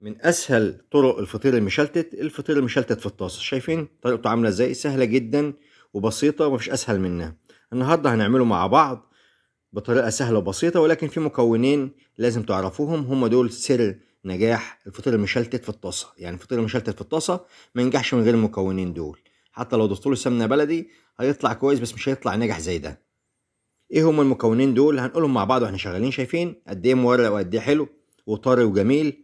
من اسهل طرق الفطير المشلتت في الطاسه. شايفين طريقته عامله ازاي؟ سهله جدا وبسيطه ومفيش اسهل منها. النهارده هنعمله مع بعض بطريقه سهله وبسيطه، ولكن في مكونين لازم تعرفوهم، هم دول سر نجاح الفطير المشلتت في الطاسه. يعني الفطير المشلتت في الطاسه ما ينجحش من غير المكونين دول. حتى لو ضفت له سمنه بلدي هيطلع كويس، بس مش هيطلع ناجح زي ده. ايه هم المكونين دول؟ هنقولهم مع بعض واحنا شغالين. شايفين قد ايه مورق وقد ايه حلو وطري وجميل.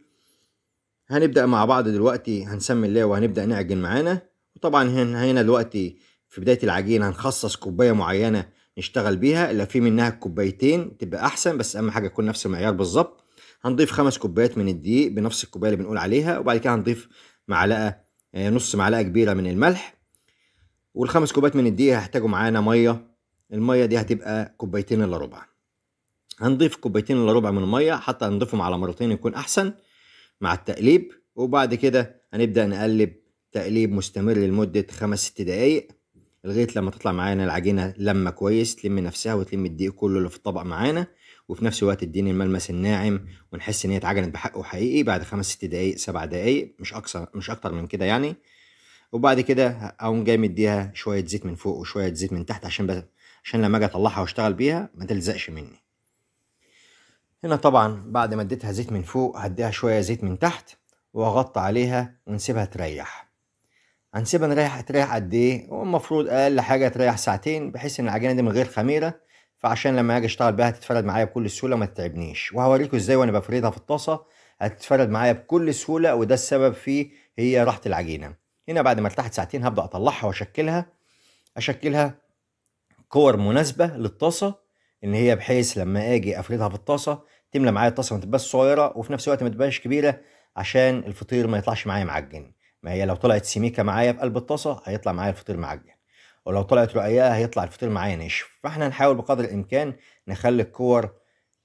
هنبدأ مع بعض دلوقتي، هنسمي الله وهنبدأ نعجن معانا. وطبعا هنا دلوقتي في بداية العجين هنخصص كوباية معينة نشتغل بيها، اللي في منها كوبايتين تبقى أحسن، بس أهم حاجة يكون نفس المعيار بالظبط. هنضيف 5 كوبايات من الدقيق بنفس الكوباية اللي بنقول عليها، وبعد كده هنضيف معلقة نص معلقة كبيرة من الملح. والخمس كوبايات من الدقيق هيحتاجوا معانا مية. المية دي هتبقى كوبايتين إلا ربع. هنضيف كوبايتين إلا ربع من المية، حتى هنضيفهم على مرتين يكون أحسن مع التقليب. وبعد كده هنبدأ نقلب تقليب مستمر لمدة 5-6 دقايق، لغاية لما تطلع معانا العجينة لما كويس، تلم نفسها وتلم الدقيق كله اللي في الطبق معانا، وفي نفس الوقت تديني الملمس الناعم ونحس ان هي اتعجنت بحقه حقيقي بعد 5-6 دقايق 7 دقايق، مش اكتر من كده يعني. وبعد كده اقوم جاي مديها شوية زيت من فوق وشوية زيت من تحت، عشان لما اجي اطلعها واشتغل بيها ما تلزقش مني. هنا طبعا بعد ما اديتها زيت من فوق هديها شوية زيت من تحت، واغطي عليها ونسيبها تريح. هنسيبها تريح قد ايه؟ هو المفروض اقل حاجة تريح ساعتين، بحيث ان العجينة دي من غير خميرة، فعشان لما اجي اشتغل بيها تتفرد معايا بكل سهولة وما تتعبنيش. وهوريكم ازاي وانا بفردها في الطاسة هتتفرد معايا بكل سهولة، وده السبب فيه هي راحة العجينة. هنا بعد ما ارتاحت ساعتين هبدأ اطلعها اشكلها كور مناسبة للطاسة، ان هي بحيث لما اجي افردها في الطاسة تملى معايا الطاسة، ما تبقاش صغيرة وفي نفس الوقت ما تبقاش كبيرة، عشان الفطير ما يطلعش معايا معجن. ما هي لو طلعت سميكة معايا في قلب الطاسة هيطلع معايا الفطير معجن، ولو طلعت رقيقة هيطلع الفطير معايا ناشف. فاحنا نحاول بقدر الامكان نخلي الكور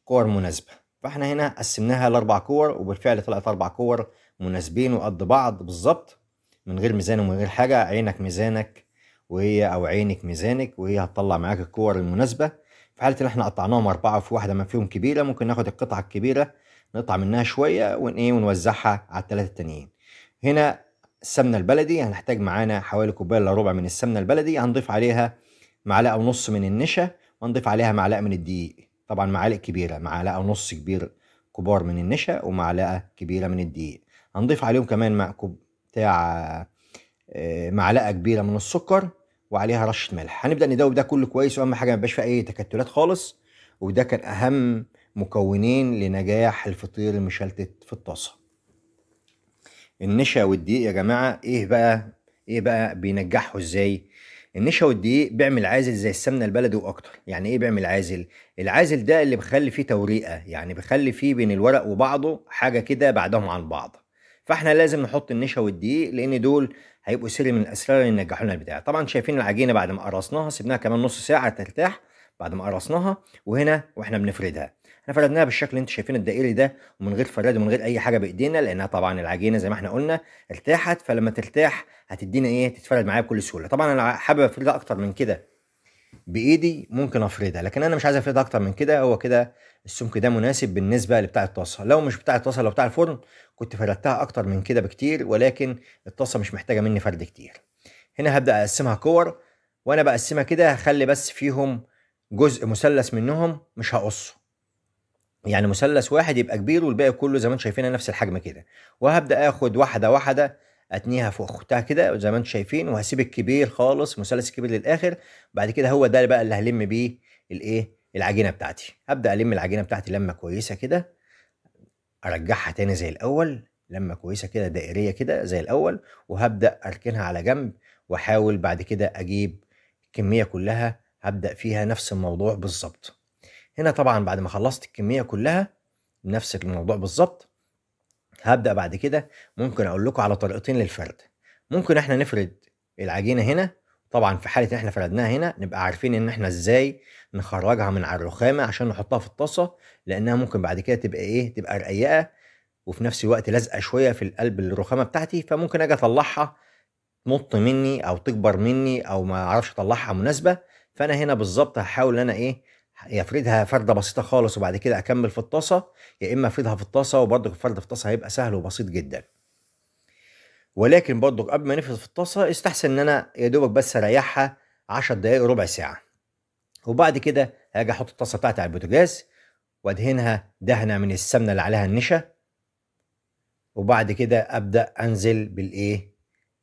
كور مناسبة. فاحنا هنا قسمناها ل4 كور، وبالفعل طلعت 4 كور مناسبين وقد بعض بالظبط، من غير ميزان ومن غير حاجة. عينك ميزانك او عينك ميزانك، وهي هتطلع معاك الكور المناسبة. في حالة ان احنا قطعناهم 4 في واحدة ما فيهم كبيرة، ممكن ناخد القطعة الكبيرة نقطع منها شوية ونوزعها على ال3 التانيين. هنا السمنة البلدي هنحتاج معانا حوالي كوباية الا ربع من السمنة البلدي، هنضيف عليها معلقة ونص من النشا، وهنضيف عليها معلقة من الدقيق. طبعا معالق كبيرة، معلقة ونص كبار من النشا ومعلقة كبيرة من الدقيق. هنضيف عليهم كمان بتاع معلقة كبيرة من السكر، وعليها رشة ملح. هنبدأ ندوب ده كله كويس، واهم حاجة ما يبقاش فيه اي تكتلات خالص. وده كان اهم مكونين لنجاح الفطير المشلتت في الطاسة. النشا والدقيق يا جماعة ايه بقى بينجحوا ازاي؟ النشا والدقيق بيعمل عازل زي السمنة البلدي واكتر. يعني ايه بيعمل عازل؟ العازل ده اللي بيخلي فيه توريقة، يعني بيخلي فيه بين الورق وبعضه حاجة كده بعدهم عن بعض. فاحنا لازم نحط النشا والدقيق، لان دول هيبقوا سر من الاسرار اللي ينجحوا لنا البتاع. طبعا شايفين العجينة بعد ما قرصناها سيبناها كمان نص ساعة ترتاح بعد ما قرصناها. وهنا واحنا بنفردها احنا فردناها بالشكل اللي انتوا شايفين الدائري ده، ومن غير فراد ومن غير اي حاجه بايدينا، لانها طبعا العجينه زي ما احنا قلنا ارتاحت. فلما ترتاح هتدينا ايه؟ تتفرد معايا بكل سهوله. طبعا انا حابب افردها اكتر من كده بايدي، ممكن افردها، لكن انا مش عايز افردها اكتر من كده. هو كده السمك ده مناسب بالنسبه لبتاع الطاسه. لو مش بتاع الطاسه، لو بتاع الفرن كنت فردتها اكتر من كده بكتير، ولكن الطاسه مش محتاجه مني فرد كتير. هنا هبدا اقسمها كور، وانا بقسمها كده هخلي بس فيهم جزء مثلث منهم مش هقصه، يعني مثلث واحد يبقى كبير والباقي كله زي ما انتم شايفينها نفس الحجم كده. وهبدا اخد واحده واحده اتنيها فوق اختها كده زي ما انتم شايفين، وهسيب الكبير خالص مثلث كبير للاخر. بعد كده هو ده بقى اللي هلم بيه العجينه بتاعتي. هبدا الم العجينه بتاعتي لمه كويسه كده، ارجعها تاني زي الاول لمه كويسه كده دائريه كده زي الاول، وهبدا اركنها على جنب. واحاول بعد كده اجيب الكميه كلها هبدا فيها نفس الموضوع بالظبط. هنا طبعا بعد ما خلصت الكميه كلها نفس الموضوع بالظبط، هبدأ بعد كده ممكن اقول لكم على طريقتين للفرد. ممكن احنا نفرد العجينة هنا. طبعا في حالة ان احنا فردناها هنا نبقى عارفين ان احنا ازاي نخرجها من على الرخامة عشان نحطها في الطاسة، لانها ممكن بعد كده تبقى رقيقة، وفي نفس الوقت لازقة شوية في القلب الرخامة بتاعتي، فممكن اجي اطلعها تمط مني او تكبر مني او ما اعرفش اطلعها مناسبة. فانا هنا بالظبط هحاول ان انا يا افردها فرده بسيطه خالص وبعد كده اكمل في الطاسه، يا اما افردها في الطاسه وبرضك الفرد في الطاسه هيبقى سهل وبسيط جدا. ولكن برضك قبل ما نفرد في الطاسه يستحسن ان انا يا دوبك بس اريحها 10 دقائق ربع ساعه. وبعد كده هاجي احط الطاسه بتاعتي على البوتاجاز وادهنها دهنه من السمنه اللي عليها النشا، وبعد كده ابدا انزل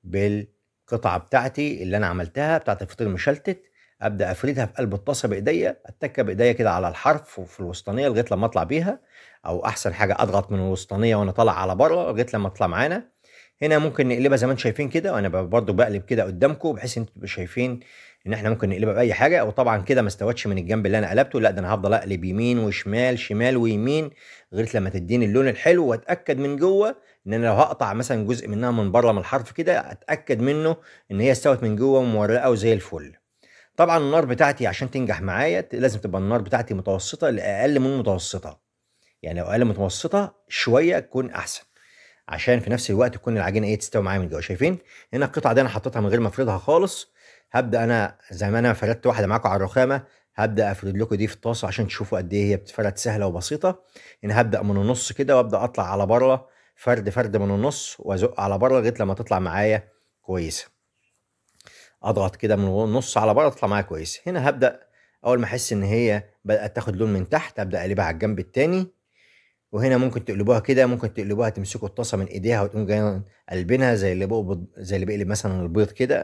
بالقطعه بتاعتي اللي انا عملتها بتاعت الفطير المشلتت. ابدا افردها في قلب الطاسه بايديا، اتكه بايديا كده على الحرف وفي الوسطانيه لغايه لما اطلع بيها، او احسن حاجه اضغط من الوسطانيه وانا طالع على بره لغايه لما تطلع معانا. هنا ممكن نقلبها زي ما انتم شايفين كده، وانا برضو بقلب كده قدامكم بحيث انتوا تبقوا شايفين ان احنا ممكن نقلبها باي حاجه. او طبعا كده ما استوتش من الجنب اللي انا قلبته، لا ده انا هفضل اقلب يمين وشمال شمال ويمين لغايه لما تديني اللون الحلو، واتاكد من جوه ان انا لو هقطع مثلا جزء منها من بره من الحرف كده اتاكد منه ان هي استوت من جوه ومورقه وزي الفل. طبعا النار بتاعتي عشان تنجح معايا لازم تبقى النار بتاعتي متوسطه لاقل من متوسطه، يعني لو اقل من متوسطه شويه تكون احسن، عشان في نفس الوقت تكون العجينه تستوي معايا من جوه. شايفين هنا القطعه دي انا حطيتها من غير ما افردها خالص. هبدا انا زي ما انا فردت واحده معاكم على الرخامه، هبدا افرد لكم دي في الطاسه عشان تشوفوا قد ايه هي بتتفرد سهله وبسيطه. هنا هبدا من النص كده وابدا اطلع على بره فرد من النص وازق على بره لغايه لما تطلع معايا كويسه. اضغط كده من النص على بره تطلع معايا كويسه. هنا هبدا اول ما احس ان هي بدات تاخد لون من تحت ابدا اقلبها على الجنب التاني. وهنا ممكن تقلبوها كده، ممكن تقلبوها تمسكوا الطاسه من ايديها وتقوم جايين قلبينها زي اللي بيقلب مثلا البيض كده.